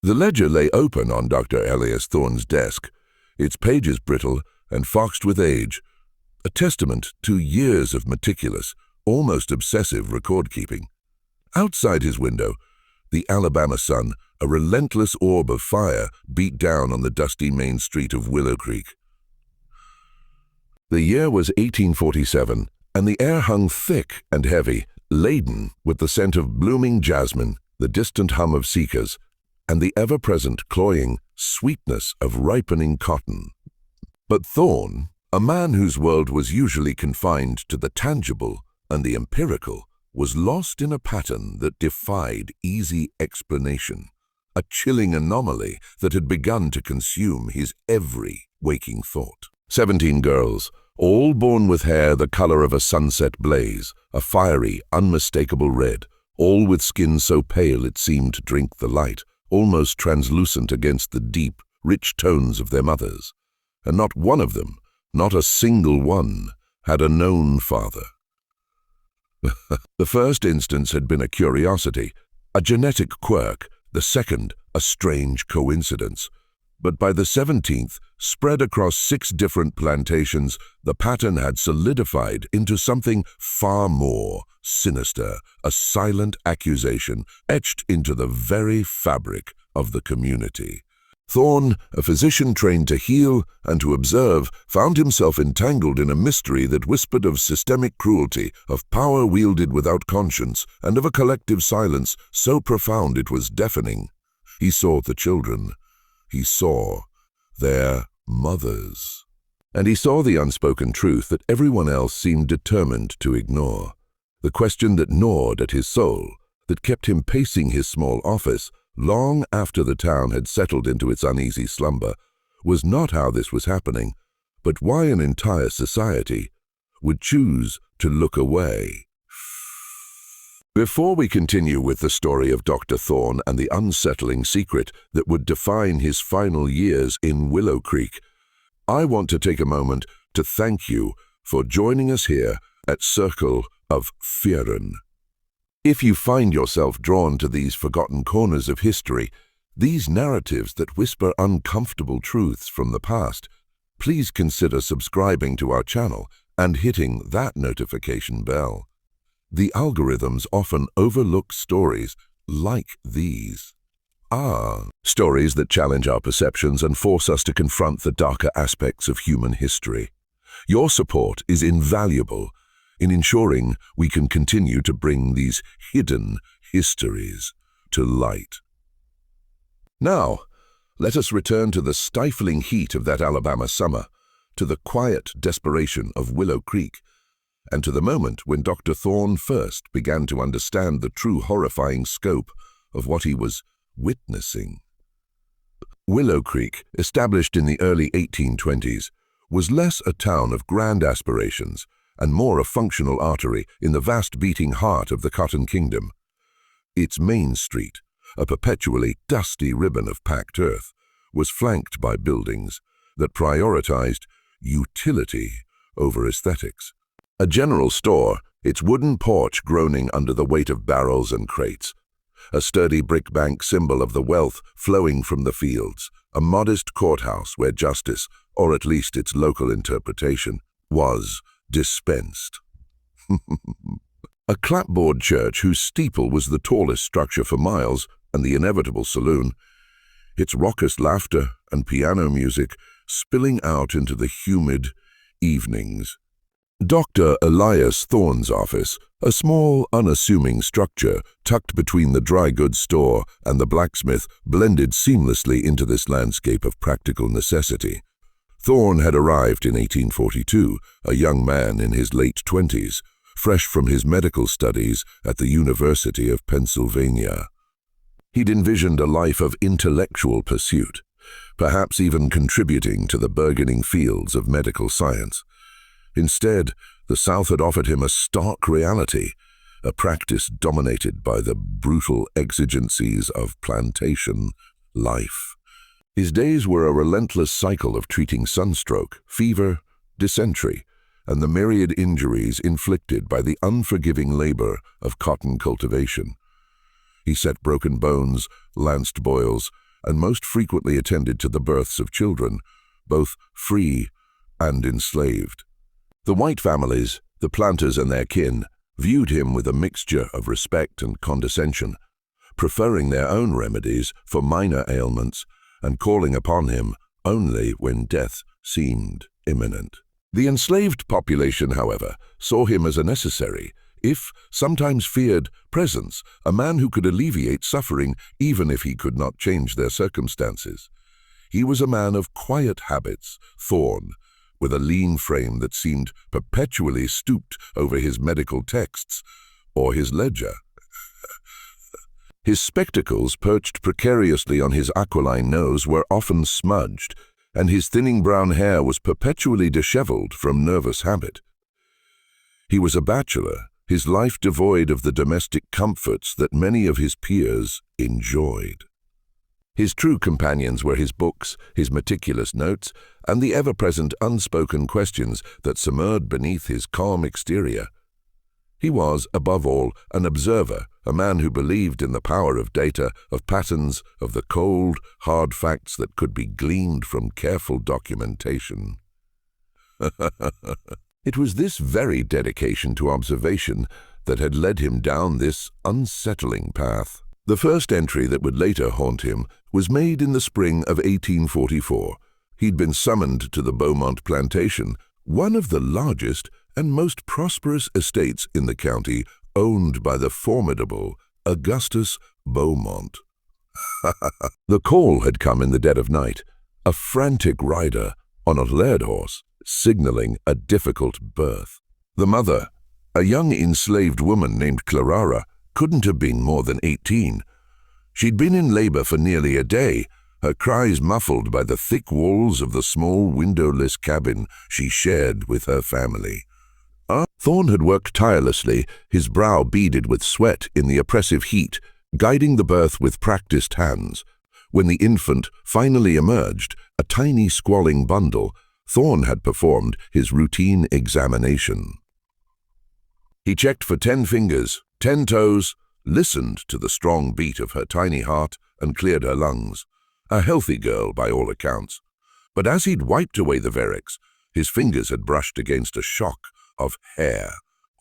The ledger lay open on Dr. Elias Thorne's desk, its pages brittle and foxed with age, a testament to years of meticulous, almost obsessive record-keeping. Outside his window, the Alabama sun, a relentless orb of fire, beat down on the dusty main street of Willow Creek. The year was 1847, and the air hung thick and heavy, laden with the scent of blooming jasmine, the distant hum of cicadas, and the ever-present cloying sweetness of ripening cotton. But Thorne, a man whose world was usually confined to the tangible and the empirical, was lost in a pattern that defied easy explanation, a chilling anomaly that had begun to consume his every waking thought. 17 girls, all born with hair the color of a sunset blaze, a fiery, unmistakable red, all with skin so pale it seemed to drink the light, almost translucent against the deep, rich tones of their mothers. And not one of them, not a single one, had a known father. The first instance had been a curiosity, a genetic quirk, the second a strange coincidence. But by the 17th, spread across 6 different plantations, the pattern had solidified into something far more sinister, a silent accusation etched into the very fabric of the community. Thorne, a physician trained to heal and to observe, found himself entangled in a mystery that whispered of systemic cruelty, of power wielded without conscience, and of a collective silence so profound it was deafening. He saw the children. He saw their mothers. And he saw the unspoken truth that everyone else seemed determined to ignore. The question that gnawed at his soul, that kept him pacing his small office long after the town had settled into its uneasy slumber, was not how this was happening, but why an entire society would choose to look away. Before we continue with the story of Dr. Thorne and the unsettling secret that would define his final years in Willow Creek, I want to take a moment to thank you for joining us here at Circle of Fearin. If you find yourself drawn to these forgotten corners of history, these narratives that whisper uncomfortable truths from the past, please consider subscribing to our channel and hitting that notification bell. The algorithms often overlook stories like these. Stories that challenge our perceptions and force us to confront the darker aspects of human history. Your support is invaluable in ensuring we can continue to bring these hidden histories to light. Now, let us return to the stifling heat of that Alabama summer, to the quiet desperation of Willow Creek, and to the moment when Dr. Thorne first began to understand the true horrifying scope of what he was witnessing. Willow Creek, established in the early 1820s, was less a town of grand aspirations and more a functional artery in the vast beating heart of the Cotton Kingdom. Its main street, a perpetually dusty ribbon of packed earth, was flanked by buildings that prioritized utility over aesthetics. A general store, its wooden porch groaning under the weight of barrels and crates. A sturdy brick bank symbol of the wealth flowing from the fields. A modest courthouse where justice, or at least its local interpretation, was dispensed. A clapboard church whose steeple was the tallest structure for miles, and the inevitable saloon, its raucous laughter and piano music spilling out into the humid evenings. Dr. Elias Thorne's office, a small, unassuming structure tucked between the dry goods store and the blacksmith, blended seamlessly into this landscape of practical necessity. Thorne had arrived in 1842, a young man in his late 20s, fresh from his medical studies at the University of Pennsylvania. He'd envisioned a life of intellectual pursuit, perhaps even contributing to the burgeoning fields of medical science. Instead, the South had offered him a stark reality, a practice dominated by the brutal exigencies of plantation life. His days were a relentless cycle of treating sunstroke, fever, dysentery, and the myriad injuries inflicted by the unforgiving labor of cotton cultivation. He set broken bones, lanced boils, and most frequently attended to the births of children, both free and enslaved. The white families, the planters and their kin, viewed him with a mixture of respect and condescension, preferring their own remedies for minor ailments and calling upon him only when death seemed imminent. The enslaved population, however, saw him as a necessary, if sometimes feared, presence, a man who could alleviate suffering even if he could not change their circumstances. He was a man of quiet habits, Thorn, with a lean frame that seemed perpetually stooped over his medical texts or his ledger. His spectacles, perched precariously on his aquiline nose, were often smudged, and his thinning brown hair was perpetually disheveled from nervous habit. He was a bachelor, his life devoid of the domestic comforts that many of his peers enjoyed. His true companions were his books, his meticulous notes, and the ever-present unspoken questions that simmered beneath his calm exterior. He was, above all, an observer, a man who believed in the power of data, of patterns, of the cold, hard facts that could be gleaned from careful documentation. It was this very dedication to observation that had led him down this unsettling path. The first entry that would later haunt him was made in the spring of 1844. He'd been summoned to the Beaumont plantation, one of the largest and most prosperous estates in the county, owned by the formidable Augustus Beaumont. The call had come in the dead of night, a frantic rider on a laird horse, signaling a difficult birth. The mother, a young enslaved woman named Clara, couldn't have been more than 18. She'd been in labor for nearly a day, her cries muffled by the thick walls of the small windowless cabin she shared with her family. Thorn had worked tirelessly, his brow beaded with sweat in the oppressive heat, guiding the birth with practiced hands. When the infant finally emerged, a tiny squalling bundle, Thorn had performed his routine examination. He checked for 10 fingers, 10 toes, listened to the strong beat of her tiny heart, and cleared her lungs. A healthy girl by all accounts. But as he'd wiped away the verix, his fingers had brushed against a shock of hair.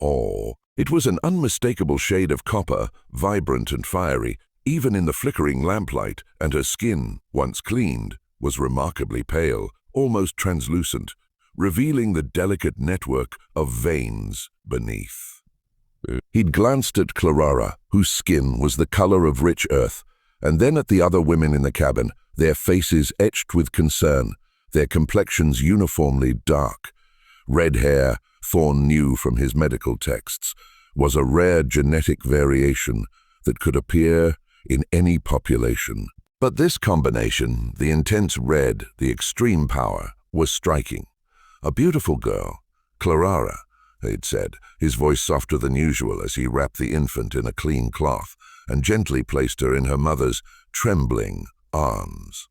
Oh, it was an unmistakable shade of copper, vibrant and fiery, even in the flickering lamplight, and her skin, once cleaned, was remarkably pale, almost translucent, revealing the delicate network of veins beneath. He'd glanced at Clara, whose skin was the color of rich earth, and then at the other women in the cabin, their faces etched with concern, their complexions uniformly dark. Red hair, Thorn knew from his medical texts, was a rare genetic variation that could appear in any population. But this combination, the intense red, the extreme power, was striking. A beautiful girl, Clara, he'd said, his voice softer than usual as he wrapped the infant in a clean cloth and gently placed her in her mother's trembling arms.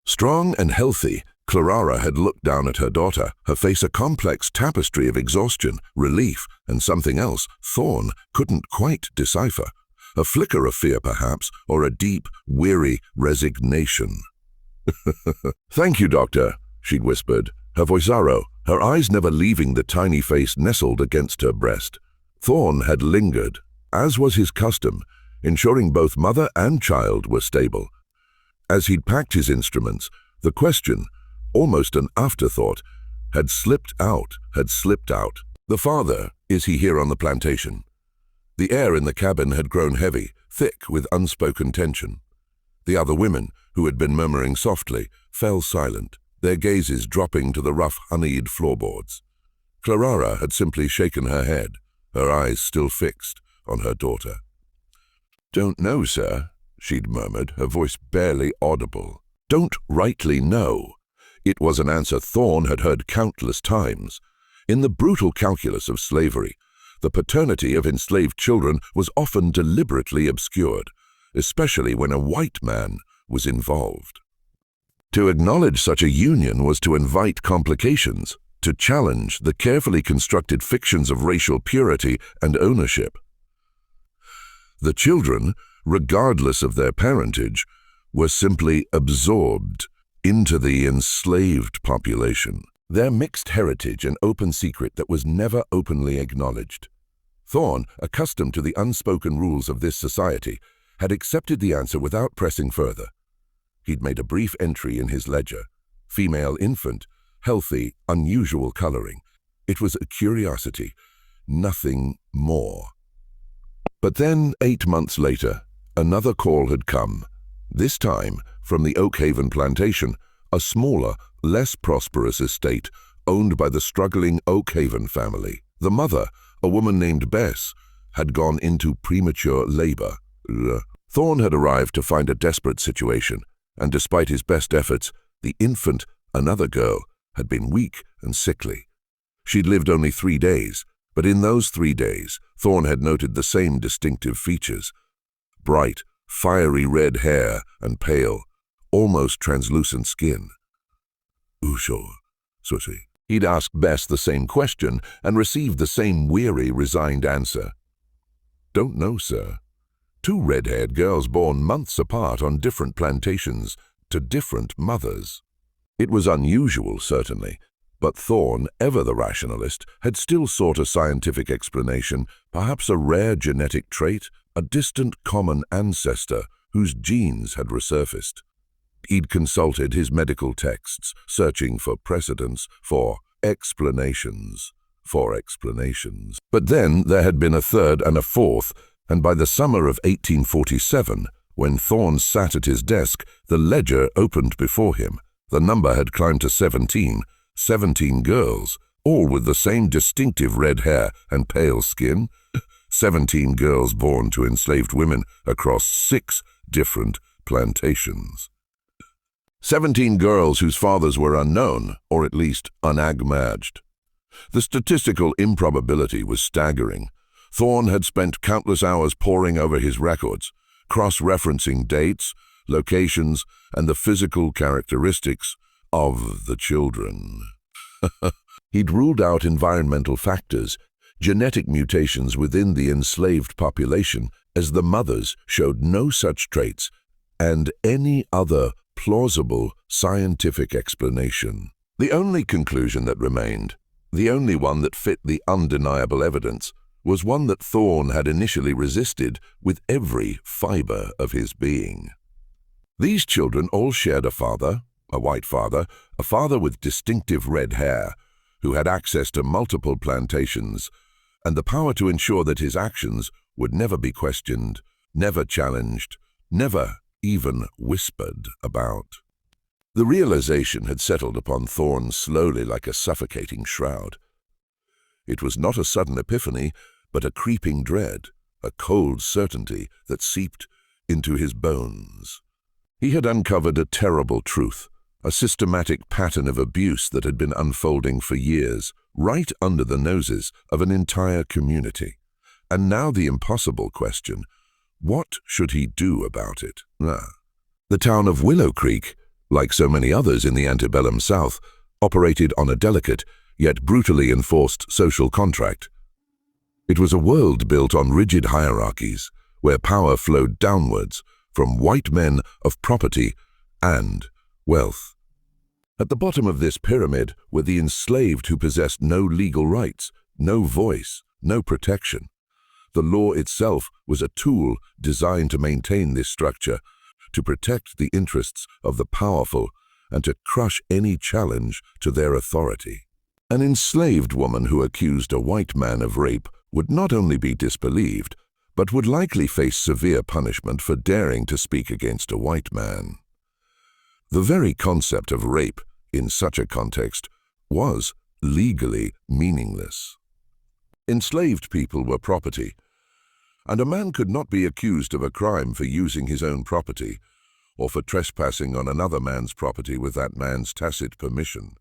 Strong and healthy, Clara had looked down at her daughter, her face a complex tapestry of exhaustion, relief, and something else Thorn couldn't quite decipher. A flicker of fear, perhaps, or a deep, weary resignation. "Thank you, Doctor," she'd whispered, her voice sorrow, her eyes never leaving the tiny face nestled against her breast. Thorn had lingered, as was his custom, ensuring both mother and child were stable. As he'd packed his instruments, the question, almost an afterthought, had slipped out. The father, is he here on the plantation? The air in the cabin had grown heavy, thick with unspoken tension. The other women, who had been murmuring softly, fell silent, their gazes dropping to the rough, honeyed floorboards. Clara had simply shaken her head, her eyes still fixed on her daughter. "Don't know, sir," she'd murmured, her voice barely audible. "Don't rightly know." It was an answer Thorn had heard countless times. In the brutal calculus of slavery, the paternity of enslaved children was often deliberately obscured, especially when a white man was involved. To acknowledge such a union was to invite complications, to challenge the carefully constructed fictions of racial purity and ownership. The children, regardless of their parentage, were simply absorbed into the enslaved population, their mixed heritage an open secret that was never openly acknowledged. Thorne, accustomed to the unspoken rules of this society, had accepted the answer without pressing further. He'd made a brief entry in his ledger: female infant, healthy, unusual coloring. It was a curiosity, nothing more. But then, 8 months later, another call had come, this time from the Oakhaven plantation, a smaller, less prosperous estate owned by the struggling Oakhaven family. The mother, a woman named Bess, had gone into premature labor. Thorne had arrived to find a desperate situation, and despite his best efforts, the infant, another girl, had been weak and sickly. She'd lived only 3 days, but in those 3 days, Thorne had noted the same distinctive features: bright, fiery red hair and pale, almost translucent skin. Sure, Susie. He'd asked Bess the same question and received the same weary, resigned answer. Don't know, sir. 2 red-haired girls born months apart on different plantations to different mothers. It was unusual, certainly, but Thorne, ever the rationalist, had still sought a scientific explanation, perhaps a rare genetic trait, a distant common ancestor whose genes had resurfaced. He'd consulted his medical texts, searching for precedents, for explanations. But then there had been a third and a fourth, and by the summer of 1847, when Thorne sat at his desk, the ledger opened before him. The number had climbed to 17 girls, all with the same distinctive red hair and pale skin. 17 girls born to enslaved women across 6 different plantations. 17 girls whose fathers were unknown, or at least unacknowledged. The statistical improbability was staggering. Thorne had spent countless hours poring over his records, cross-referencing dates, locations, and the physical characteristics of the children. He'd ruled out environmental factors, genetic mutations within the enslaved population, as the mothers showed no such traits, and any other plausible scientific explanation. The only conclusion that remained, the only one that fit the undeniable evidence, was one that Thorne had initially resisted with every fiber of his being. These children all shared a father, a white father, a father with distinctive red hair, who had access to multiple plantations, and the power to ensure that his actions would never be questioned, never challenged, never even whispered about. The realization had settled upon Thorne slowly like a suffocating shroud. It was not a sudden epiphany, but a creeping dread, a cold certainty that seeped into his bones. He had uncovered a terrible truth, a systematic pattern of abuse that had been unfolding for years, right under the noses of an entire community. And now the impossible question: what should he do about it? The town of Willow Creek, like so many others in the antebellum South, operated on a delicate, yet brutally enforced social contract. It was a world built on rigid hierarchies, where power flowed downwards from white men of property and wealth. At the bottom of this pyramid were the enslaved who possessed no legal rights, no voice, no protection. The law itself was a tool designed to maintain this structure, to protect the interests of the powerful and to crush any challenge to their authority. An enslaved woman who accused a white man of rape would not only be disbelieved, but would likely face severe punishment for daring to speak against a white man. The very concept of rape, in such a context, was legally meaningless. Enslaved people were property, and a man could not be accused of a crime for using his own property or for trespassing on another man's property with that man's tacit permission.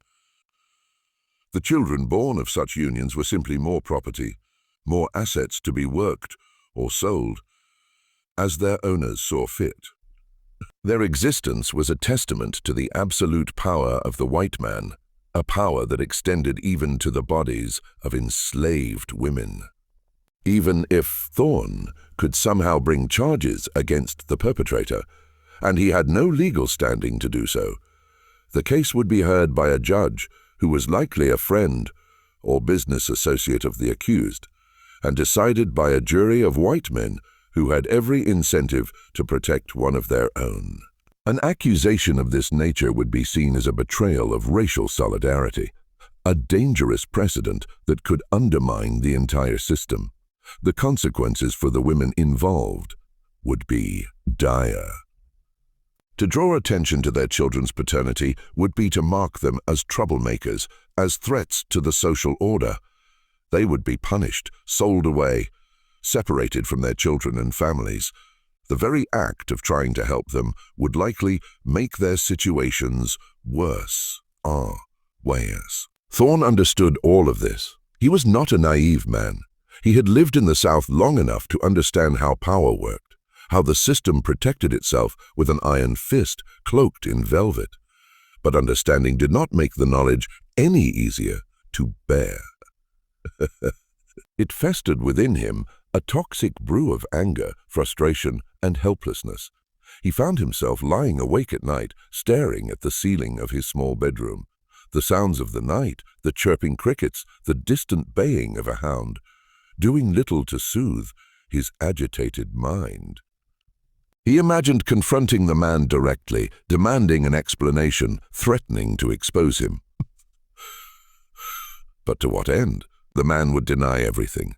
The children born of such unions were simply more property, more assets to be worked or sold, as their owners saw fit. Their existence was a testament to the absolute power of the white man, a power that extended even to the bodies of enslaved women. Even if Thorne could somehow bring charges against the perpetrator, and he had no legal standing to do so. The case would be heard by a judge who was likely a friend or business associate of the accused, and decided by a jury of white men who had every incentive to protect one of their own. An accusation of this nature would be seen as a betrayal of racial solidarity, a dangerous precedent that could undermine the entire system. The consequences for the women involved would be dire. To draw attention to their children's paternity would be to mark them as troublemakers, as threats to the social order. They would be punished, sold away, separated from their children and families. The very act of trying to help them would likely make their situations worse. Thorne understood all of this. He was not a naive man. He had lived in the South long enough to understand how power worked, how the system protected itself with an iron fist cloaked in velvet. But understanding did not make the knowledge any easier to bear. It festered within him a toxic brew of anger, frustration, and helplessness. He found himself lying awake at night, staring at the ceiling of his small bedroom. The sounds of the night, the chirping crickets, the distant baying of a hound, doing little to soothe his agitated mind. He imagined confronting the man directly, demanding an explanation, threatening to expose him. But to what end? The man would deny everything,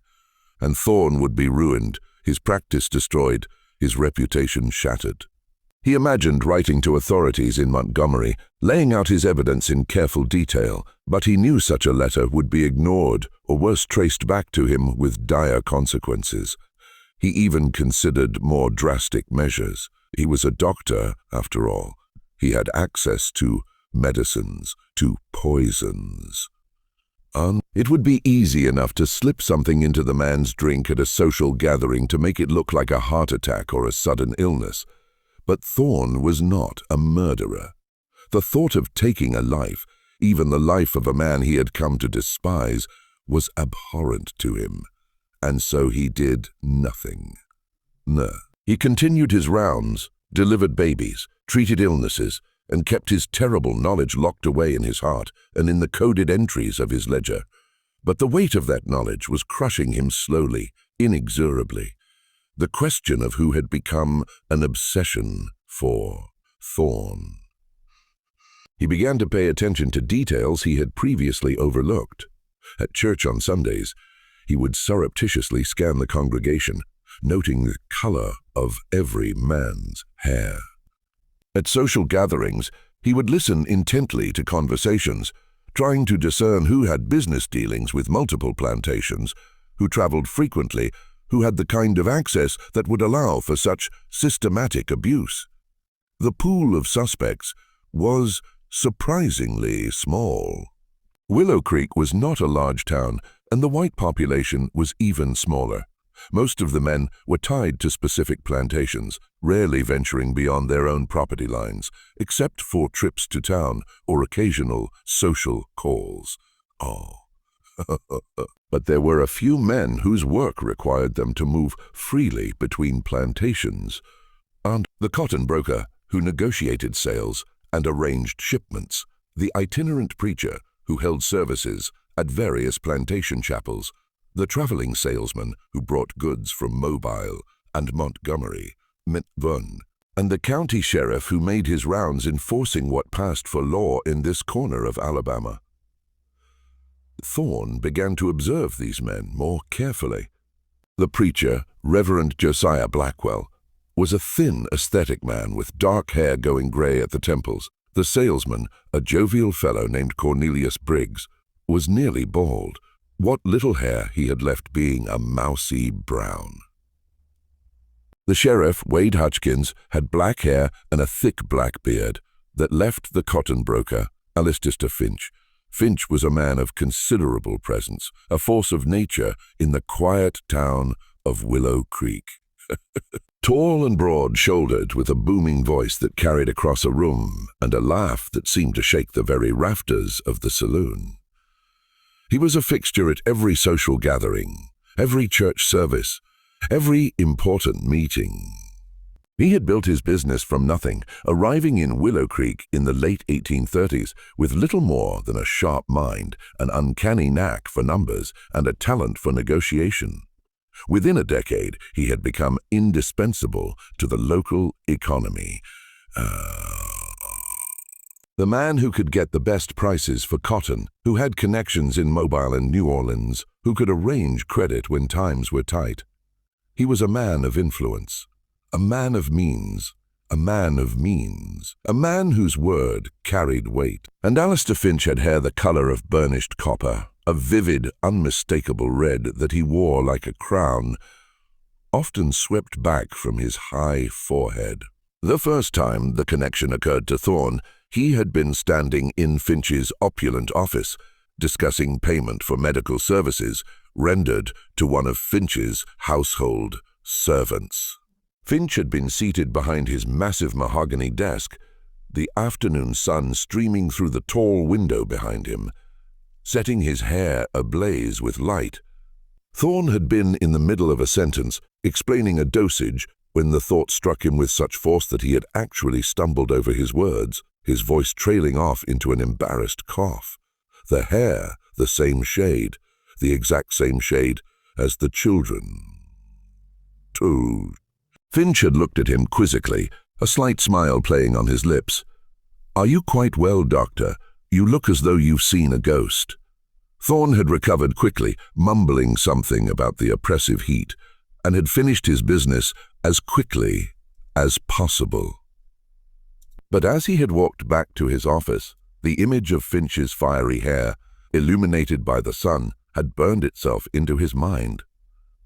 and Thorne would be ruined, his practice destroyed, his reputation shattered. He imagined writing to authorities in Montgomery, laying out his evidence in careful detail, but he knew such a letter would be ignored or worse traced back to him with dire consequences. He even considered more drastic measures. He was a doctor, after all. He had access to medicines, to poisons. It would be easy enough to slip something into the man's drink at a social gathering to make it look like a heart attack or a sudden illness. But Thorne was not a murderer. The thought of taking a life, even the life of a man he had come to despise, was abhorrent to him, and so he did nothing. No. He continued his rounds, delivered babies, treated illnesses, and kept his terrible knowledge locked away in his heart and in the coded entries of his ledger. But the weight of that knowledge was crushing him slowly, inexorably. The question of who had become an obsession for Thorne. He began to pay attention to details he had previously overlooked. At church on Sundays, he would surreptitiously scan the congregation, noting the color of every man's hair. At social gatherings, he would listen intently to conversations, trying to discern who had business dealings with multiple plantations, who traveled frequently, who had the kind of access that would allow for such systematic abuse. The pool of suspects was surprisingly small. Willow Creek was not a large town, and the white population was even smaller. Most of the men were tied to specific plantations, rarely venturing beyond their own property lines, except for trips to town or occasional social calls. But there were a few men whose work required them to move freely between plantations, and the cotton broker who negotiated sales and arranged shipments, the itinerant preacher who held services at various plantation chapels, the traveling salesman who brought goods from Mobile and Montgomery, and the county sheriff who made his rounds enforcing what passed for law in this corner of Alabama. Thorne began to observe these men more carefully. The preacher, Reverend Josiah Blackwell, was a thin, aesthetic man with dark hair going gray at the temples. The salesman, a jovial fellow named Cornelius Briggs, was nearly bald, what little hair he had left being a mousy brown. The sheriff, Wade Hutchkins, had black hair and a thick black beard that left the cotton broker, Alistair Finch. Finch was a man of considerable presence, a force of nature in the quiet town of Willow Creek. Tall and broad-shouldered, with a booming voice that carried across a room and a laugh that seemed to shake the very rafters of the saloon. He was a fixture at every social gathering, every church service, every important meeting. He had built his business from nothing, arriving in Willow Creek in the late 1830s with little more than a sharp mind, an uncanny knack for numbers, and a talent for negotiation. Within a decade, he had become indispensable to the local economy. The man who could get the best prices for cotton, who had connections in Mobile and New Orleans, who could arrange credit when times were tight. He was a man of influence, a man of means, a man whose word carried weight. And Alistair Finch had hair the color of burnished copper, a vivid, unmistakable red that he wore like a crown, often swept back from his high forehead. The first time the connection occurred to Thorne, he had been standing in Finch's opulent office, discussing payment for medical services rendered to one of Finch's household servants. Finch had been seated behind his massive mahogany desk, the afternoon sun streaming through the tall window behind him, setting his hair ablaze with light. Thorne had been in the middle of a sentence, explaining a dosage, when the thought struck him with such force that he had actually stumbled over his words, his voice trailing off into an embarrassed cough. The hair, the same shade, the exact same shade as the children. Too. Finch had looked at him quizzically, a slight smile playing on his lips. "Are you quite well, Doctor? You look as though you've seen a ghost." Thorne had recovered quickly, mumbling something about the oppressive heat, and had finished his business as quickly as possible. But as he had walked back to his office, the image of Finch's fiery hair, illuminated by the sun, had burned itself into his mind.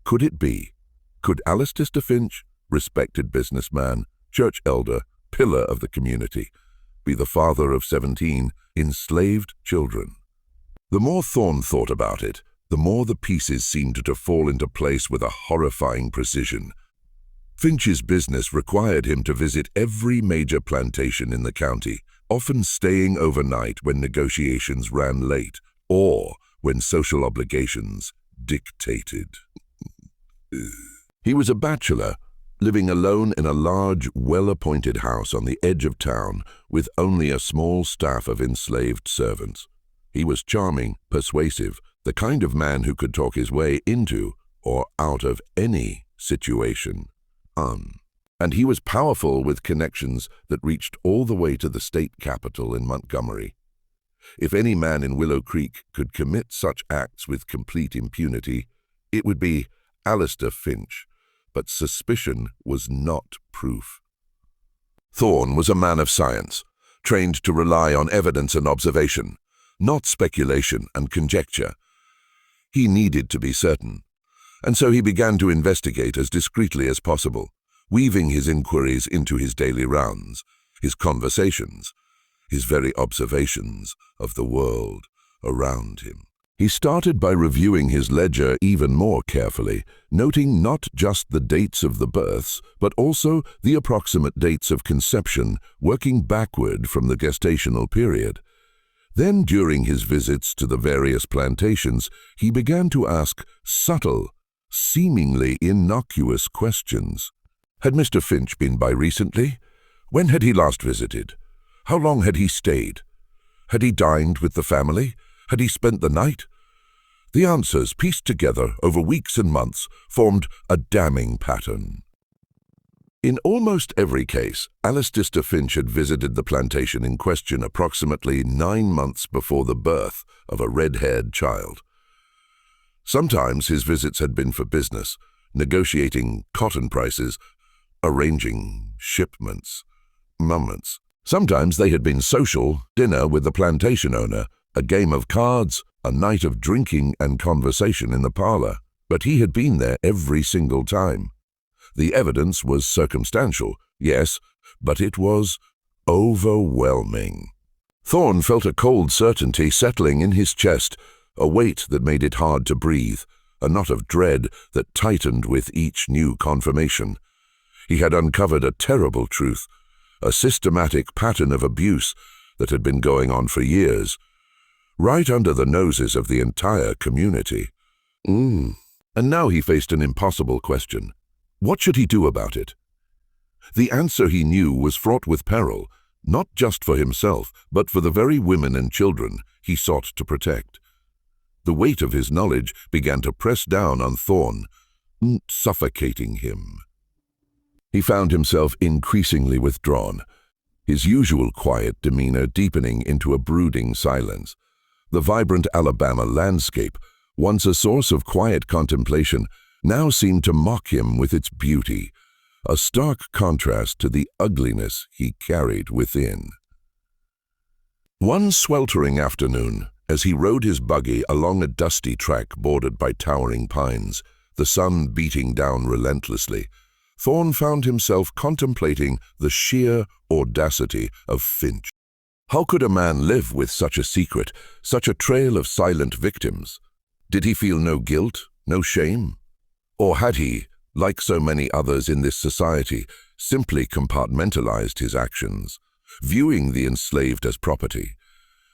Could it be? Could Alistair Finch, respected businessman, church elder, pillar of the community, be the father of 17 enslaved children? The more Thorne thought about it, the more the pieces seemed to fall into place with a horrifying precision. Finch's business required him to visit every major plantation in the county, often staying overnight when negotiations ran late or when social obligations dictated. He was a bachelor, living alone in a large, well-appointed house on the edge of town with only a small staff of enslaved servants. He was charming, persuasive, the kind of man who could talk his way into or out of any situation. And he was powerful with connections that reached all the way to the state capitol in Montgomery. If any man in Willow Creek could commit such acts with complete impunity, it would be Alistair Finch, but suspicion was not proof. Thorne was a man of science, trained to rely on evidence and observation, not speculation and conjecture. He needed to be certain, and so he began to investigate as discreetly as possible, weaving his inquiries into his daily rounds, his conversations, his very observations of the world around him. He started by reviewing his ledger even more carefully, noting not just the dates of the births, but also the approximate dates of conception, working backward from the gestational period. Then, during his visits to the various plantations, he began to ask subtle, seemingly innocuous questions. Had Mr. Finch been by recently? When had he last visited? How long had he stayed? Had he dined with the family? Had he spent the night? The answers, pieced together over weeks and months, formed a damning pattern. In almost every case, Alistair Finch had visited the plantation in question approximately 9 months before the birth of a red-haired child. Sometimes his visits had been for business, negotiating cotton prices, arranging shipments, moments. Sometimes they had been social, dinner with the plantation owner, a game of cards, a night of drinking and conversation in the parlor. But he had been there every single time. The evidence was circumstantial, yes, but it was overwhelming. Thorne felt a cold certainty settling in his chest, a weight that made it hard to breathe, a knot of dread that tightened with each new confirmation. He had uncovered a terrible truth, a systematic pattern of abuse that had been going on for years, right under the noses of the entire community. And now he faced an impossible question. What should he do about it? The answer he knew was fraught with peril, not just for himself, but for the very women and children he sought to protect. The weight of his knowledge began to press down on Thorn, suffocating him. He found himself increasingly withdrawn, his usual quiet demeanor deepening into a brooding silence. The vibrant Alabama landscape, once a source of quiet contemplation, now seemed to mock him with its beauty, a stark contrast to the ugliness he carried within. One sweltering afternoon, as he rode his buggy along a dusty track bordered by towering pines, the sun beating down relentlessly, Thorn found himself contemplating the sheer audacity of Finch. How could a man live with such a secret, such a trail of silent victims? Did he feel no guilt, no shame? Or had he, like so many others in this society, simply compartmentalized his actions, viewing the enslaved as property,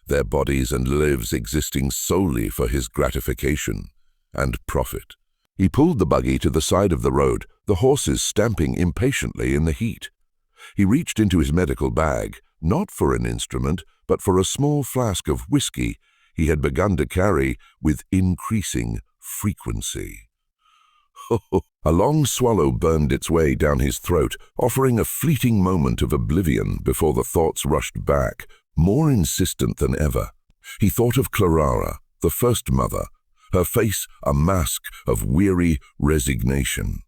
their bodies and lives existing solely for his gratification and profit? He pulled the buggy to the side of the road, the horses stamping impatiently in the heat. He reached into his medical bag, not for an instrument, but for a small flask of whiskey he had begun to carry with increasing frequency. A long swallow burned its way down his throat, offering a fleeting moment of oblivion before the thoughts rushed back, more insistent than ever. He thought of Clara, the first mother, her face a mask of weary resignation.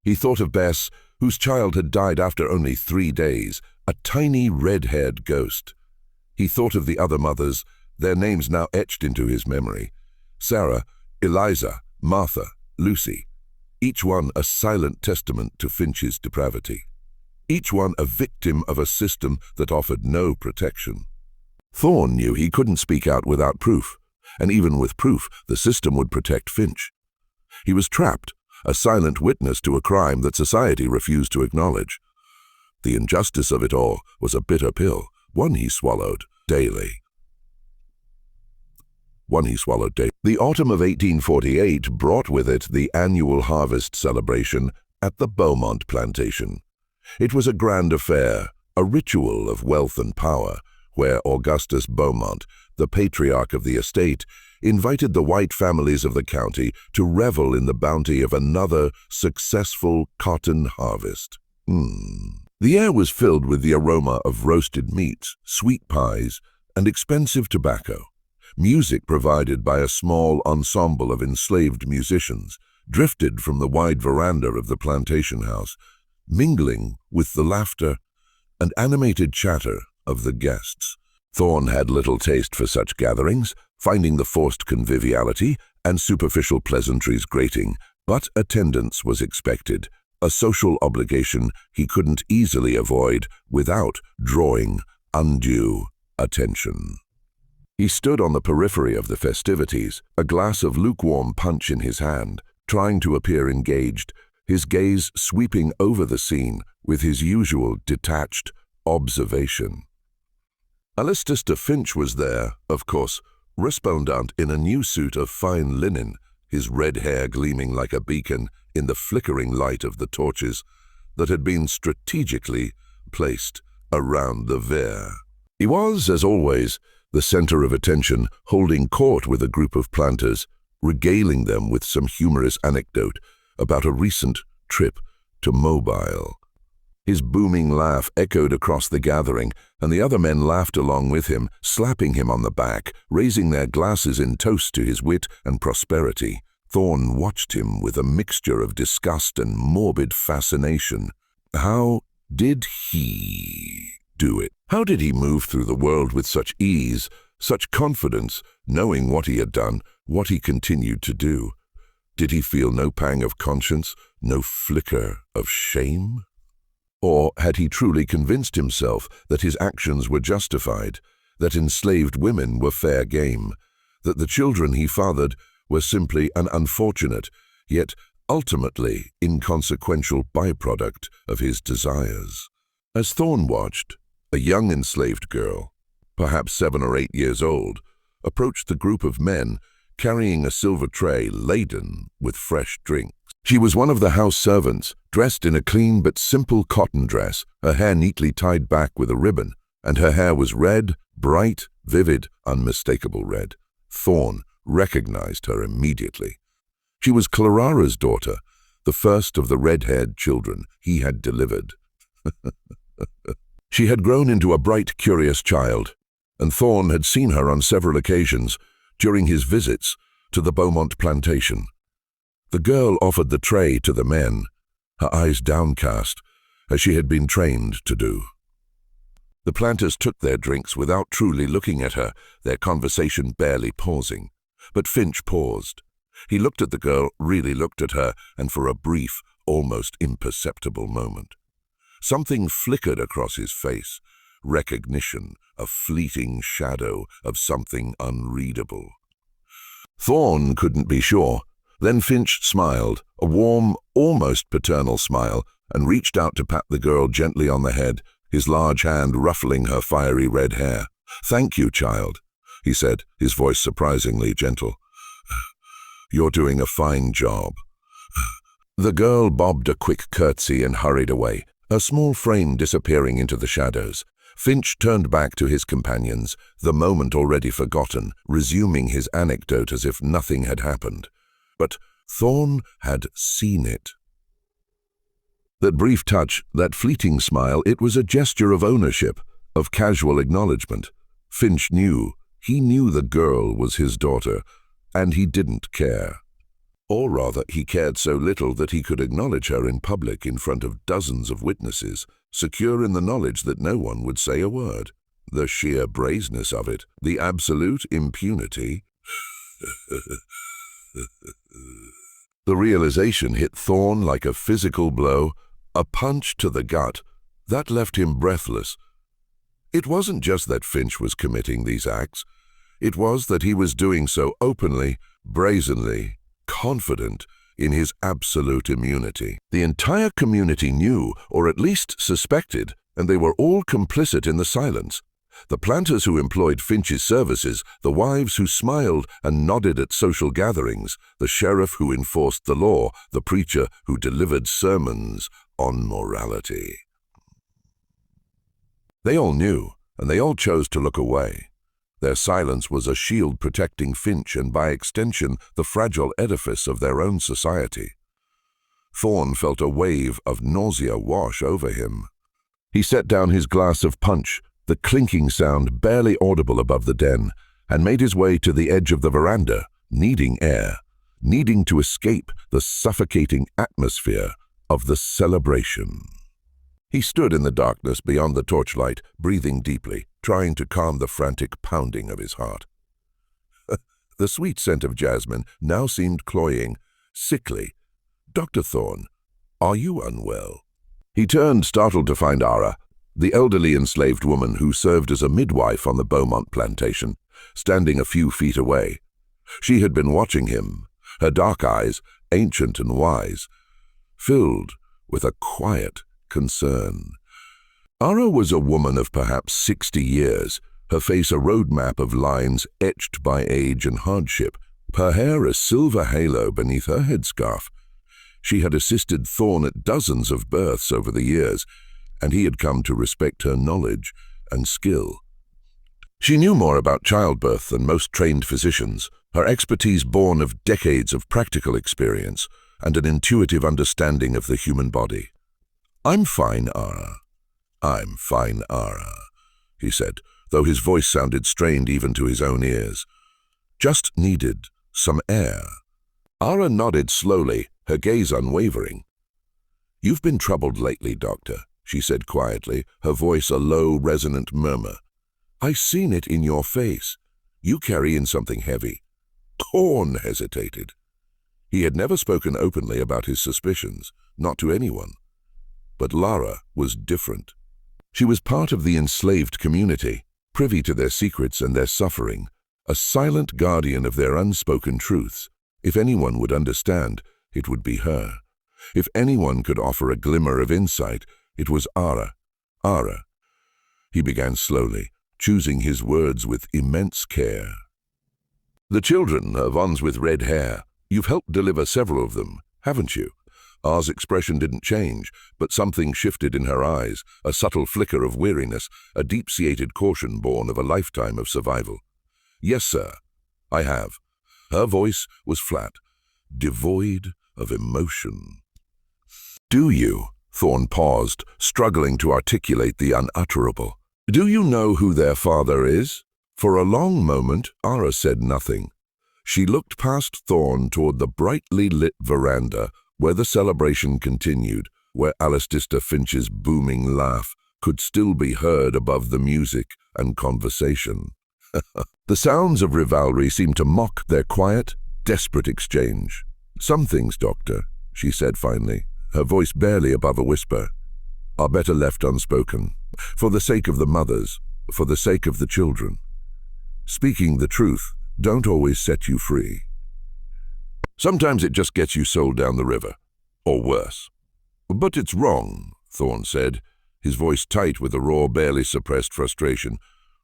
He thought of Bess, whose child had died after only 3 days, a tiny red-haired ghost. He thought of the other mothers, their names now etched into his memory: Sarah, Eliza, Martha, Lucy, each one a silent testament to Finch's depravity, each one a victim of a system that offered no protection. Thorn knew he couldn't speak out without proof, and even with proof, the system would protect Finch. He was trapped, a silent witness to a crime that society refused to acknowledge. The injustice of it all was a bitter pill, one he swallowed daily. The autumn of 1848 brought with it the annual harvest celebration at the Beaumont plantation. It was a grand affair, a ritual of wealth and power, where Augustus Beaumont, the patriarch of the estate, invited the white families of the county to revel in the bounty of another successful cotton harvest. The air was filled with the aroma of roasted meats, sweet pies, and expensive tobacco. Music provided by a small ensemble of enslaved musicians drifted from the wide veranda of the plantation house, mingling with the laughter and animated chatter of the guests. Thorn had little taste for such gatherings, finding the forced conviviality and superficial pleasantries grating, but attendance was expected, a social obligation he couldn't easily avoid without drawing undue attention. He stood on the periphery of the festivities, a glass of lukewarm punch in his hand, trying to appear engaged, his gaze sweeping over the scene with his usual detached observation. Alistair Finch was there, of course, resplendent in a new suit of fine linen, his red hair gleaming like a beacon in the flickering light of the torches that had been strategically placed around the Veer. He was, as always, the center of attention, holding court with a group of planters, regaling them with some humorous anecdote about a recent trip to Mobile. His booming laugh echoed across the gathering, and the other men laughed along with him, slapping him on the back, raising their glasses in toast to his wit and prosperity. Thorn watched him with a mixture of disgust and morbid fascination. How did he do it? How did he move through the world with such ease, such confidence, knowing what he had done, what he continued to do? Did he feel no pang of conscience, no flicker of shame? Or had he truly convinced himself that his actions were justified, that enslaved women were fair game, that the children he fathered were simply an unfortunate, yet ultimately inconsequential byproduct of his desires? As Thorn watched, a young enslaved girl, perhaps 7 or 8 years old, approached the group of men carrying a silver tray laden with fresh drinks. She was one of the house servants, dressed in a clean but simple cotton dress, her hair neatly tied back with a ribbon, and her hair was red, bright, vivid, unmistakable red. Thorn recognized her immediately. She was Clarara's daughter, the first of the red-haired children he had delivered. She had grown into a bright, curious child, and Thorn had seen her on several occasions during his visits to the Beaumont plantation. The girl offered the tray to the men, her eyes downcast, as she had been trained to do. The planters took their drinks without truly looking at her, their conversation barely pausing. But Finch paused. He looked at the girl, really looked at her, and for a brief, almost imperceptible moment. Something flickered across his face, recognition, a fleeting shadow of something unreadable. Thorn couldn't be sure. Then Finch smiled, a warm, almost paternal smile, and reached out to pat the girl gently on the head, his large hand ruffling her fiery red hair. "Thank you, child," he said, his voice surprisingly gentle. "You're doing a fine job." The girl bobbed a quick curtsy and hurried away, her small frame disappearing into the shadows. Finch turned back to his companions, the moment already forgotten, resuming his anecdote as if nothing had happened. But Thorn had seen it. That brief touch, that fleeting smile, it was a gesture of ownership, of casual acknowledgement. Finch knew. He knew the girl was his daughter, and he didn't care. Or rather, he cared so little that he could acknowledge her in public in front of dozens of witnesses, secure in the knowledge that no one would say a word. The sheer brazenness of it, the absolute impunity. The realization hit Thorn like a physical blow, a punch to the gut, that left him breathless. It wasn't just that Finch was committing these acts. It was that he was doing so openly, brazenly, confident in his absolute immunity. The entire community knew, or at least suspected, and they were all complicit in the silence. The planters who employed Finch's services, the wives who smiled and nodded at social gatherings, the sheriff who enforced the law, the preacher who delivered sermons on morality. They all knew, and they all chose to look away. Their silence was a shield protecting Finch and, by extension, the fragile edifice of their own society. Thorn felt a wave of nausea wash over him. He set down his glass of punch, the clinking sound barely audible above the den, and made his way to the edge of the veranda, needing air, needing to escape the suffocating atmosphere of the celebration. He stood in the darkness beyond the torchlight, breathing deeply, trying to calm the frantic pounding of his heart. The sweet scent of jasmine now seemed cloying, sickly. "Dr. Thorn, are you unwell?" He turned, startled to find Ara, the elderly enslaved woman who served as a midwife on the Beaumont plantation, standing a few feet away. She had been watching him, her dark eyes, ancient and wise, filled with a quiet concern. Ara was a woman of perhaps 60 years, her face a roadmap of lines etched by age and hardship, her hair a silver halo beneath her headscarf. She had assisted Thorn at dozens of births over the years, and he had come to respect her knowledge and skill. She knew more about childbirth than most trained physicians, her expertise born of decades of practical experience and an intuitive understanding of the human body. "I'm fine, Ara. I'm fine, Ara," he said, though his voice sounded strained even to his own ears. "Just needed some air." Ara nodded slowly, her gaze unwavering. "You've been troubled lately, Doctor," she said quietly, her voice a low, resonant murmur. "I've seen it in your face. You carry in something heavy." Thorn hesitated. He had never spoken openly about his suspicions, not to anyone. But Lara was different. She was part of the enslaved community, privy to their secrets and their suffering, a silent guardian of their unspoken truths. If anyone would understand, it would be her. If anyone could offer a glimmer of insight, it was Ara. Ara. He began slowly, choosing his words with immense care. "The children are ones with red hair. You've helped deliver several of them. haven't you?" R's expression didn't change, but something shifted in her eyes, a subtle flicker of weariness, a deep-seated caution born of a lifetime of survival. "Yes, sir, I have." Her voice was flat, devoid of emotion. "Do you?" Thorn paused, struggling to articulate the unutterable. "Do you know who their father is?" For a long moment, Ara said nothing. She looked past Thorn toward the brightly lit veranda where the celebration continued, where Alistair Finch's booming laugh could still be heard above the music and conversation. The sounds of rivalry seemed to mock their quiet, desperate exchange. "Some things, Doctor," she said finally, her voice barely above a whisper, "are better left unspoken, for the sake of the mothers, for the sake of the children. Speaking the truth don't always set you free. Sometimes it just gets you sold down the river, or worse." "But it's wrong," Thorn said, his voice tight with a raw, barely suppressed frustration.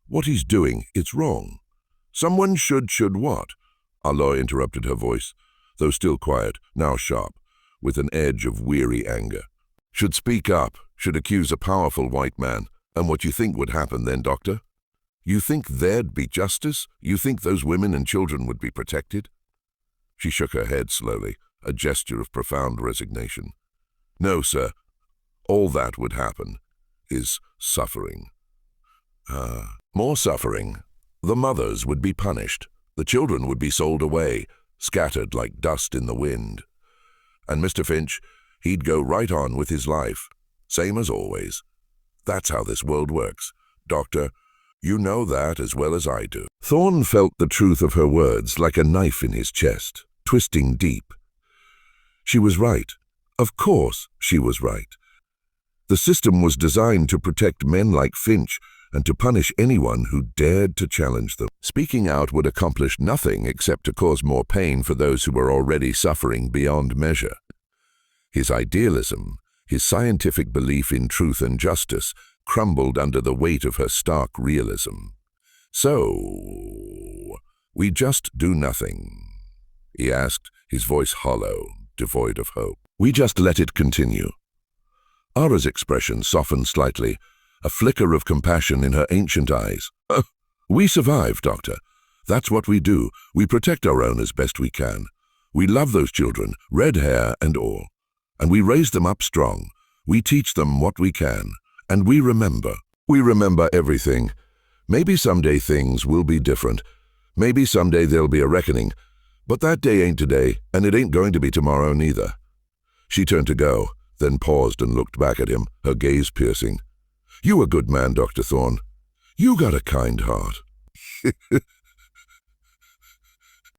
"What he's doing, it's wrong." "Someone should what?" Aloy interrupted her voice, though still quiet, now sharp, with an edge of weary anger. "Should speak up, should accuse a powerful white man. And what you think would happen then, Doctor? You think there'd be justice? You think those women and children would be protected?" She shook her head slowly, a gesture of profound resignation. "No, sir. All that would happen is suffering. More suffering. The mothers would be punished. The children would be sold away, scattered like dust in the wind. And Mr. Finch, he'd go right on with his life, same as always. That's how this world works. Doctor, you know that as well as I do." Thorn felt the truth of her words like a knife in his chest, twisting deep. She was right. Of course she was right. The system was designed to protect men like Finch and to punish anyone who dared to challenge them. Speaking out would accomplish nothing except to cause more pain for those who were already suffering beyond measure. His idealism, his scientific belief in truth and justice, crumbled under the weight of her stark realism. "So, we just do nothing?" he asked, his voice hollow, devoid of hope. "We just let it continue." Ara's expression softened slightly, a flicker of compassion in her ancient eyes. "We survive, Doctor. That's what we do. We protect our own as best we can. We love those children, red hair and all. And we raise them up strong. We teach them what we can. And we remember. We remember everything. Maybe someday things will be different. Maybe someday there'll be a reckoning. But that day ain't today, and it ain't going to be tomorrow neither." She turned to go, then paused and looked back at him, her gaze piercing. "You a good man, Dr. Thorn. You got a kind heart."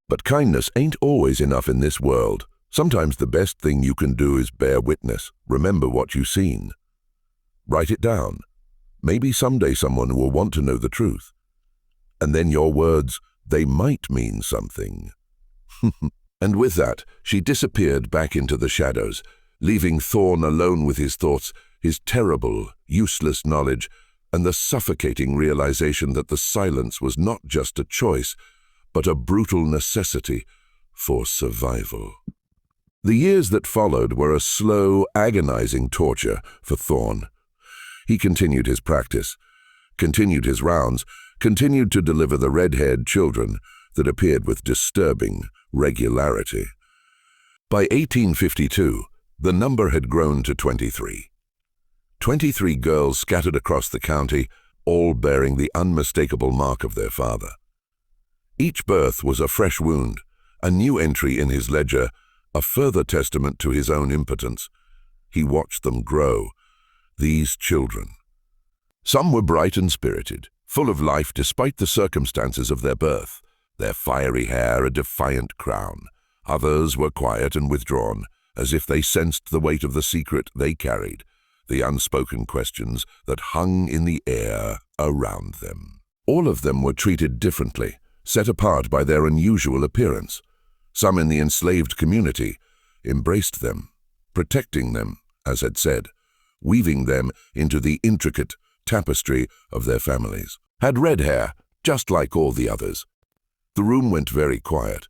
But kindness ain't always enough in this world. Sometimes the best thing you can do is bear witness, remember what you've seen. Write it down. Maybe someday someone will want to know the truth. And then your words, they might mean something. And with that, she disappeared back into the shadows, leaving Thorn alone with his thoughts, his terrible, useless knowledge, and the suffocating realization that the silence was not just a choice, but a brutal necessity for survival. The years that followed were a slow, agonizing torture for Thorn. He continued his practice, continued his rounds, continued to deliver the red-haired children that appeared with disturbing regularity. By 1852, the number had grown to 23. 23 girls scattered across the county, all bearing the unmistakable mark of their father. Each birth was a fresh wound, a new entry in his ledger, a further testament to his own impotence. He watched them grow, these children. Some were bright and spirited, full of life despite the circumstances of their birth, their fiery hair a defiant crown. Others were quiet and withdrawn, as if they sensed the weight of the secret they carried, the unspoken questions that hung in the air around them. All of them were treated differently, set apart by their unusual appearance. Some in the enslaved community embraced them, protecting them, as had said, weaving them into the intricate tapestry of their families. Had red hair, just like all the others. The room went very quiet.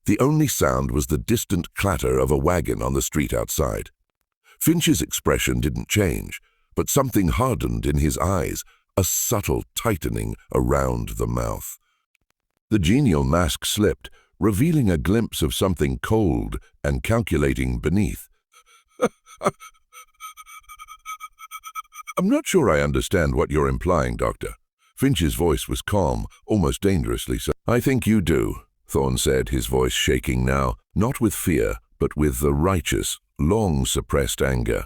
The only sound was the distant clatter of a wagon on the street outside. Finch's expression didn't change, but something hardened in his eyes, a subtle tightening around the mouth. The genial mask slipped, revealing a glimpse of something cold and calculating beneath. I'm not sure I understand what you're implying, Doctor. Finch's voice was calm, almost dangerously so. I think you do, Thorne said, his voice shaking now, not with fear, but with the righteous, long-suppressed anger.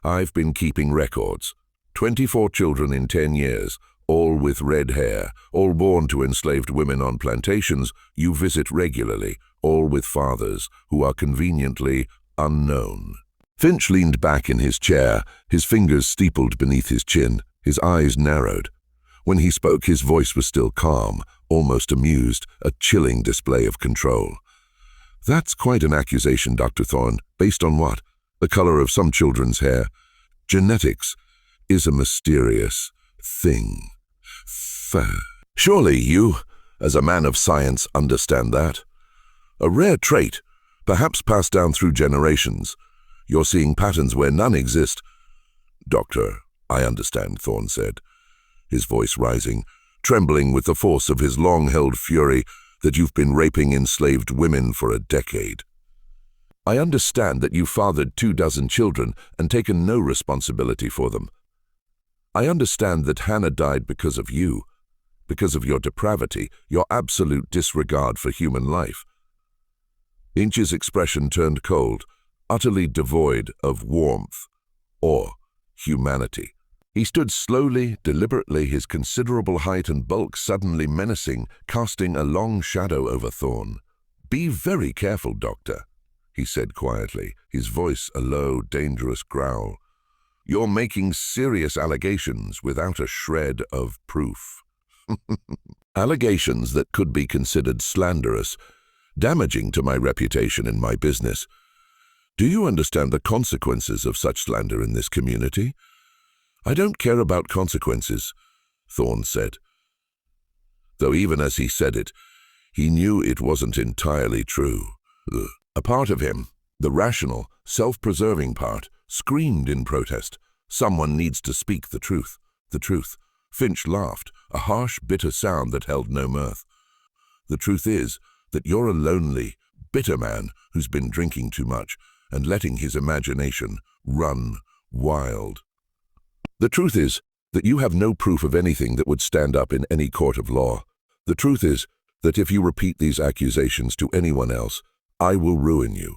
I've been keeping records. 24 children in 10 years, all with red hair, all born to enslaved women on plantations you visit regularly, all with fathers who are conveniently unknown. Finch leaned back in his chair, his fingers steepled beneath his chin, his eyes narrowed. When he spoke, his voice was still calm, almost amused, a chilling display of control. That's quite an accusation, Dr. Thorne. Based on what? The color of some children's hair. Genetics is a mysterious thing. Surely you, as a man of science, understand that. A rare trait, perhaps passed down through generations. You're seeing patterns where none exist. Doctor, I understand, Thorne said, his voice rising, trembling with the force of his long-held fury that you've been raping enslaved women for a decade. I understand that you fathered 24 children and taken no responsibility for them. I understand that Hannah died because of you, because of your depravity, your absolute disregard for human life. Finch's expression turned cold, utterly devoid of warmth or humanity. He stood slowly, deliberately, his considerable height and bulk suddenly menacing, casting a long shadow over Thorne. Be very careful, Doctor, he said quietly, his voice a low, dangerous growl. You're making serious allegations without a shred of proof. Allegations that could be considered slanderous, damaging to my reputation in my business. Do you understand the consequences of such slander in this community? I don't care about consequences, Thorne said. Though even as he said it, he knew it wasn't entirely true. A part of him, the rational, self-preserving part, screamed in protest. Someone needs to speak the truth. The truth. Finch laughed, a harsh, bitter sound that held no mirth. The truth is that you're a lonely, bitter man who's been drinking too much and letting his imagination run wild. The truth is that you have no proof of anything that would stand up in any court of law. The truth is that if you repeat these accusations to anyone else, I will ruin you.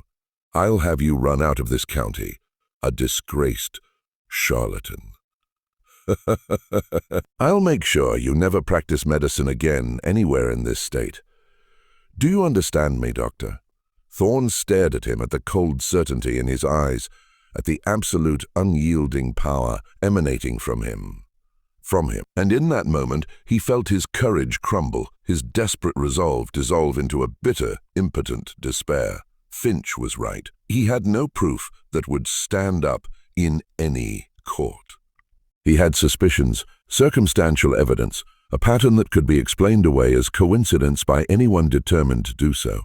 I'll have you run out of this county, a disgraced charlatan. I'll make sure you never practice medicine again anywhere in this state. Do you understand me, Doctor? Thorne stared at him, at the cold certainty in his eyes, at the absolute unyielding power emanating from him. And in that moment, he felt his courage crumble, his desperate resolve dissolve into a bitter, impotent despair. Finch was right. He had no proof that would stand up in any court. He had suspicions, circumstantial evidence, a pattern that could be explained away as coincidence by anyone determined to do so.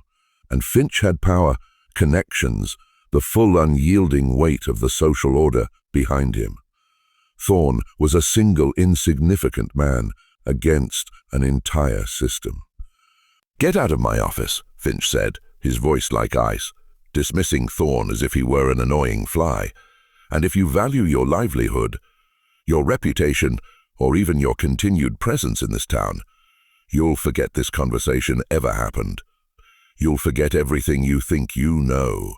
And Finch had power, connections, the full unyielding weight of the social order behind him. Thorne was a single insignificant man against an entire system. Get out of my office, Finch said, his voice like ice, dismissing Thorne as if he were an annoying fly. And if you value your livelihood, your reputation, or even your continued presence in this town, you'll forget this conversation ever happened. You'll forget everything you think you know.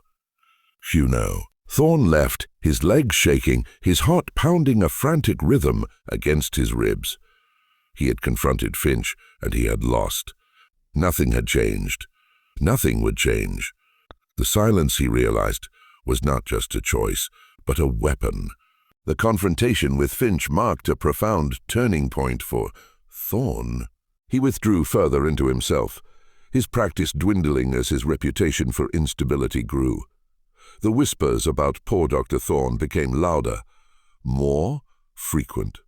Thorne left, his legs shaking, his heart pounding a frantic rhythm against his ribs. He had confronted Finch, and he had lost. Nothing had changed. Nothing would change. The silence, he realized, was not just a choice, but a weapon. The confrontation with Finch marked a profound turning point for Thorne. He withdrew further into himself, his practice dwindling as his reputation for instability grew. The whispers about poor Dr. Thorne became louder, more frequent.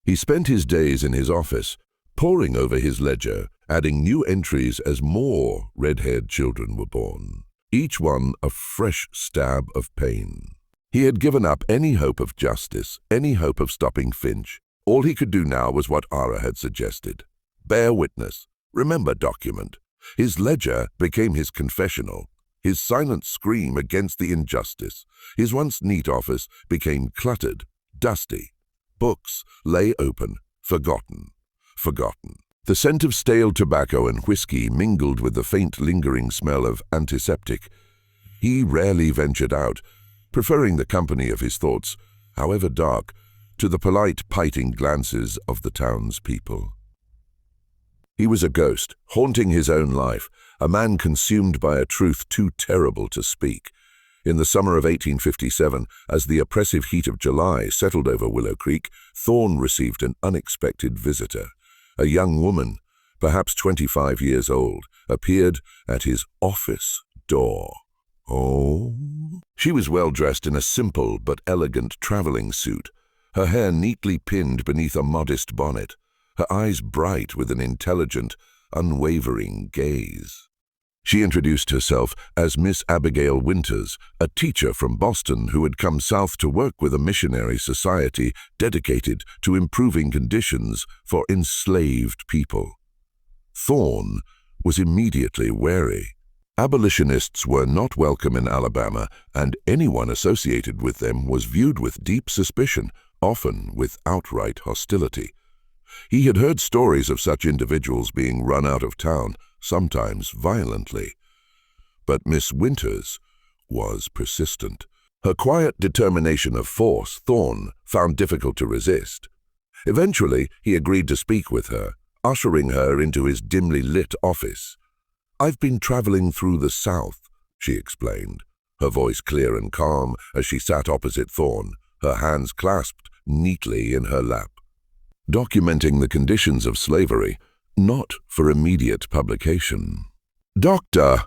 He spent his days in his office, poring over his ledger adding new entries as more red-haired children were born, each one a fresh stab of pain. He had given up any hope of justice, any hope of stopping Finch. All he could do now was what Ara had suggested. Bear witness. Remember document. His ledger became his confessional. His silent scream against the injustice. His once neat office became cluttered, dusty. Books lay open, forgotten. The scent of stale tobacco and whiskey mingled with the faint lingering smell of antiseptic. He rarely ventured out, preferring the company of his thoughts, however dark, to the polite, piting glances of the townspeople. He was a ghost, haunting his own life, a man consumed by a truth too terrible to speak. In the summer of 1857, as the oppressive heat of July settled over Willow Creek, Thorne received an unexpected visitor. A young woman, perhaps 25 years old, appeared at his office door. Oh? She was well dressed in a simple but elegant traveling suit, her hair neatly pinned beneath a modest bonnet, her eyes bright with an intelligent, unwavering gaze. She introduced herself as Miss Abigail Winters, a teacher from Boston who had come south to work with a missionary society dedicated to improving conditions for enslaved people. Thorne was immediately wary. Abolitionists were not welcome in Alabama, and anyone associated with them was viewed with deep suspicion, often with outright hostility. He had heard stories of such individuals being run out of town, sometimes violently. But Miss Winters was persistent. Her quiet determination of force Thorne found difficult to resist. Eventually, he agreed to speak with her, ushering her into his dimly lit office. "I've been traveling through the South," she explained, her voice clear and calm as she sat opposite Thorne, her hands clasped neatly in her lap. "Documenting the conditions of slavery, not for immediate publication. Doctor,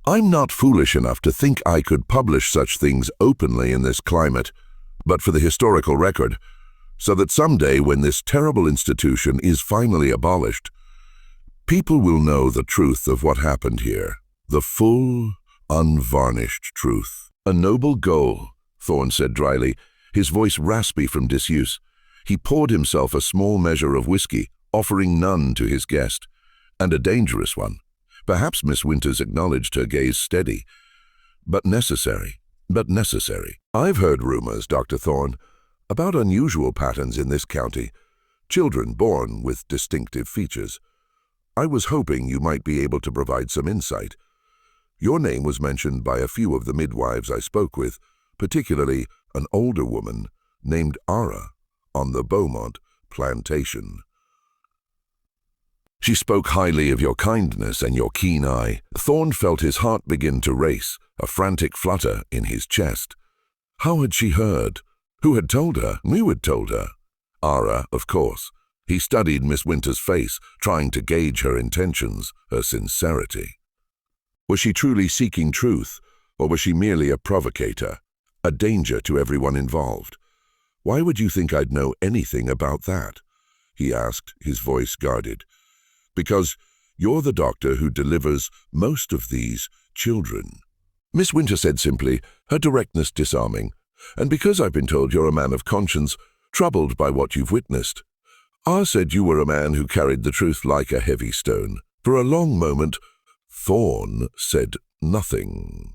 I'm not foolish enough to think I could publish such things openly in this climate, but for the historical record, so that someday when this terrible institution is finally abolished, people will know the truth of what happened here, the full, unvarnished truth." "A noble goal," Thorne said dryly, his voice raspy from disuse. He poured himself a small measure of whiskey, offering none to his guest, and a dangerous one. Perhaps Miss Winters acknowledged her gaze steady. But necessary. "I've heard rumors, Dr. Thorne, about unusual patterns in this county, children born with distinctive features. I was hoping you might be able to provide some insight. Your name was mentioned by a few of the midwives I spoke with, particularly an older woman named Ara on the Beaumont plantation. She spoke highly of your kindness and your keen eye." Thorne felt his heart begin to race, a frantic flutter in his chest. How had she heard? Who had told her? Who had told her? Ara, of course. He studied Miss Winters' face, trying to gauge her intentions, her sincerity. Was she truly seeking truth, or was she merely a provocator, a danger to everyone involved? "Why would you think I'd know anything about that?" he asked, his voice guarded. "Because you're the doctor who delivers most of these children," Miss Winter said simply, her directness disarming. "And because I've been told you're a man of conscience, troubled by what you've witnessed. I said you were a man who carried the truth like a heavy stone." For a long moment, Thorne said nothing.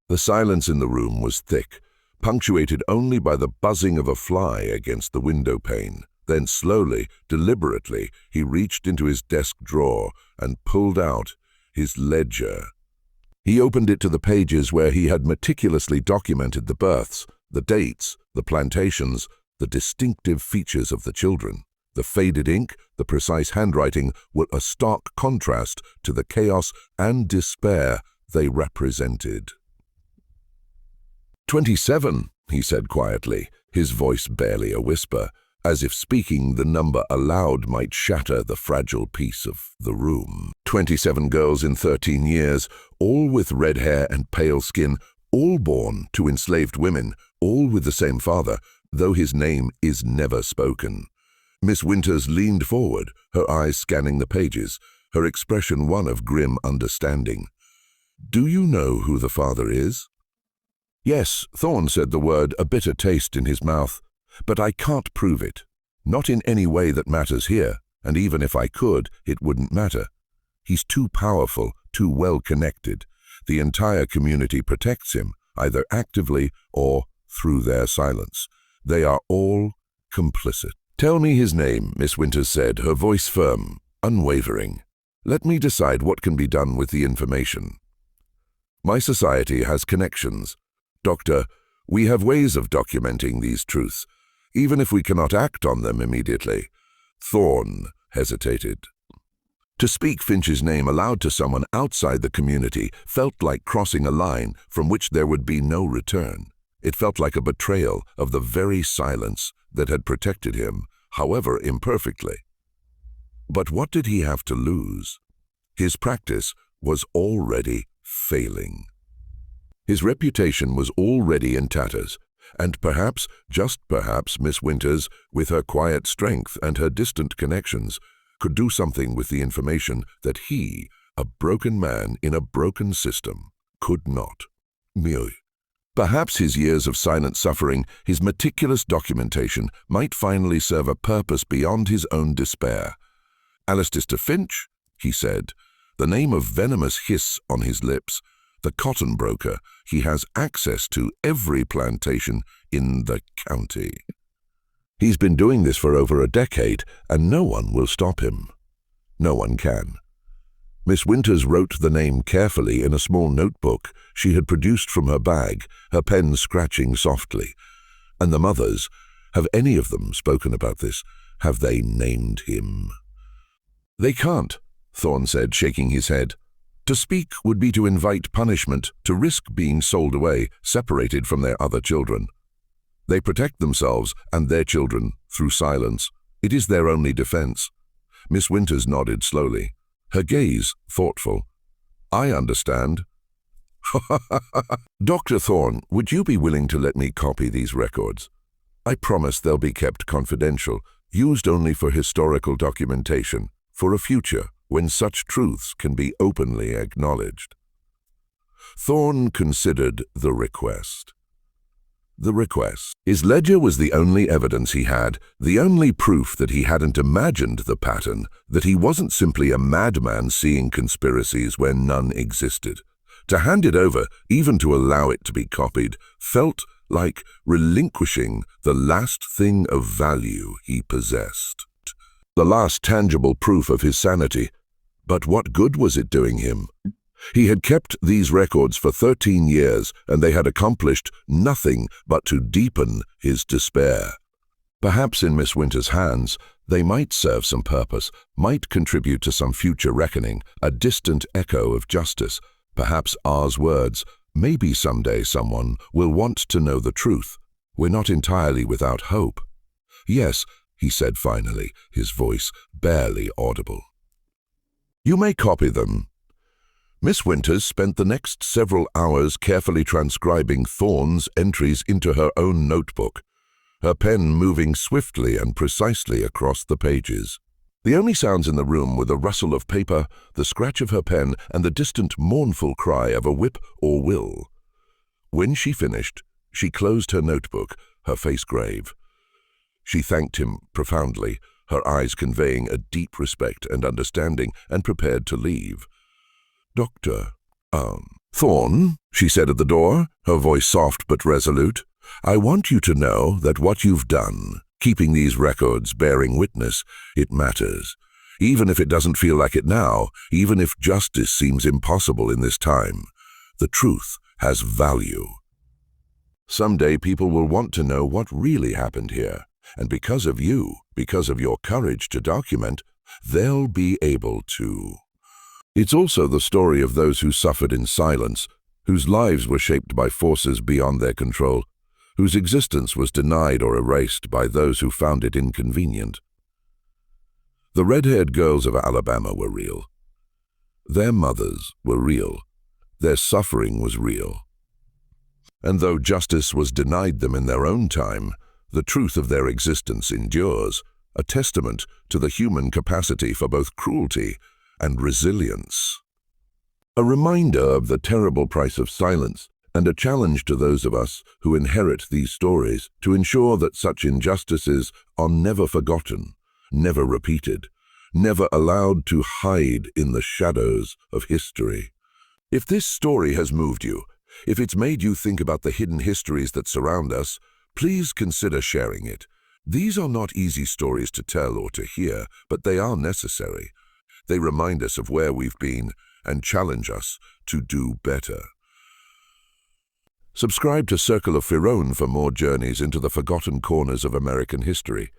The silence in the room was thick, punctuated only by the buzzing of a fly against the window pane. Then slowly, deliberately, he reached into his desk drawer and pulled out his ledger. He opened it to the pages where he had meticulously documented the births, the dates, the plantations, the distinctive features of the children. The faded ink, the precise handwriting were a stark contrast to the chaos and despair they represented. 27, he said quietly, his voice barely a whisper, as if speaking the number aloud might shatter the fragile peace of the room. 27 girls in 13 years, all with red hair and pale skin, all born to enslaved women, all with the same father, though his name is never spoken. Miss Winters leaned forward, her eyes scanning the pages, her expression one of grim understanding. "Do you know who the father is?" "Yes," Thorne said the word, a bitter taste in his mouth. "But I can't prove it. Not in any way that matters here, and even if I could, it wouldn't matter. He's too powerful, too well connected. The entire community protects him, either actively or through their silence. They are all complicit." "Tell me his name," Miss Winters said, her voice firm, unwavering. "Let me decide what can be done with the information. My society has connections. Doctor, we have ways of documenting these truths, even if we cannot act on them immediately." Thorne hesitated. To speak Finch's name aloud to someone outside the community felt like crossing a line from which there would be no return. It felt like a betrayal of the very silence that had protected him, however imperfectly. But what did he have to lose? His practice was already failing. His reputation was already in tatters, and perhaps, just perhaps, Miss Winters, with her quiet strength and her distant connections, could do something with the information that he, a broken man in a broken system, could not. Perhaps his years of silent suffering, his meticulous documentation, might finally serve a purpose beyond his own despair. "Alistair Finch," he said, the name of venomous hiss on his lips. "The cotton broker. He has access to every plantation in the county. He's been doing this for over a decade, and no one will stop him. No one can." Miss Winters wrote the name carefully in a small notebook she had produced from her bag, her pen scratching softly. "And the mothers, have any of them spoken about this? Have they named him?" "They can't," Thorne said, shaking his head. "To speak would be to invite punishment, to risk being sold away, separated from their other children. They protect themselves and their children through silence. It is their only defense." Miss Winters nodded slowly, her gaze thoughtful. "I understand." "Dr. Thorne, would you be willing to let me copy these records? I promise they'll be kept confidential, used only for historical documentation, for a future when such truths can be openly acknowledged." Thorne considered the request. His ledger was the only evidence he had, the only proof that he hadn't imagined the pattern, that he wasn't simply a madman seeing conspiracies where none existed. To hand it over, even to allow it to be copied, felt like relinquishing the last thing of value he possessed. The last tangible proof of his sanity. But what good was it doing him? He had kept these records for 13 years, and they had accomplished nothing but to deepen his despair. Perhaps in Miss Winters' hands, they might serve some purpose, might contribute to some future reckoning, a distant echo of justice, perhaps ours words. Maybe someday someone will want to know the truth. We're not entirely without hope. "Yes," he said finally, his voice barely audible. "You may copy them." Miss Winters spent the next several hours carefully transcribing Thorne's entries into her own notebook, her pen moving swiftly and precisely across the pages. The only sounds in the room were the rustle of paper, the scratch of her pen, and the distant mournful cry of a whip or will. When she finished, she closed her notebook, her face grave. She thanked him profoundly, her eyes conveying a deep respect and understanding, and prepared to leave. "Dr. Thorne," she said at the door, her voice soft but resolute, "I want you to know that what you've done, keeping these records, bearing witness, it matters. Even if it doesn't feel like it now, even if justice seems impossible in this time, the truth has value. Someday people will want to know what really happened here, and because of you, because of your courage to document, they'll be able to. It's also the story of those who suffered in silence, whose lives were shaped by forces beyond their control, whose existence was denied or erased by those who found it inconvenient. The red-haired girls of Alabama were real. Their mothers were real. Their suffering was real. And though justice was denied them in their own time, the truth of their existence endures, a testament to the human capacity for both cruelty and resilience. A reminder of the terrible price of silence, and a challenge to those of us who inherit these stories to ensure that such injustices are never forgotten, never repeated, never allowed to hide in the shadows of history. If this story has moved you, if it's made you think about the hidden histories that surround us, please consider sharing it. These are not easy stories to tell or to hear, but they are necessary. They remind us of where we've been and challenge us to do better. Subscribe to Circle of Firon for more journeys into the forgotten corners of American history.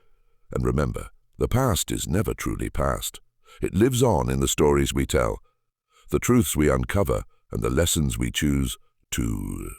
And remember, the past is never truly past. It lives on in the stories we tell, the truths we uncover, and the lessons we choose to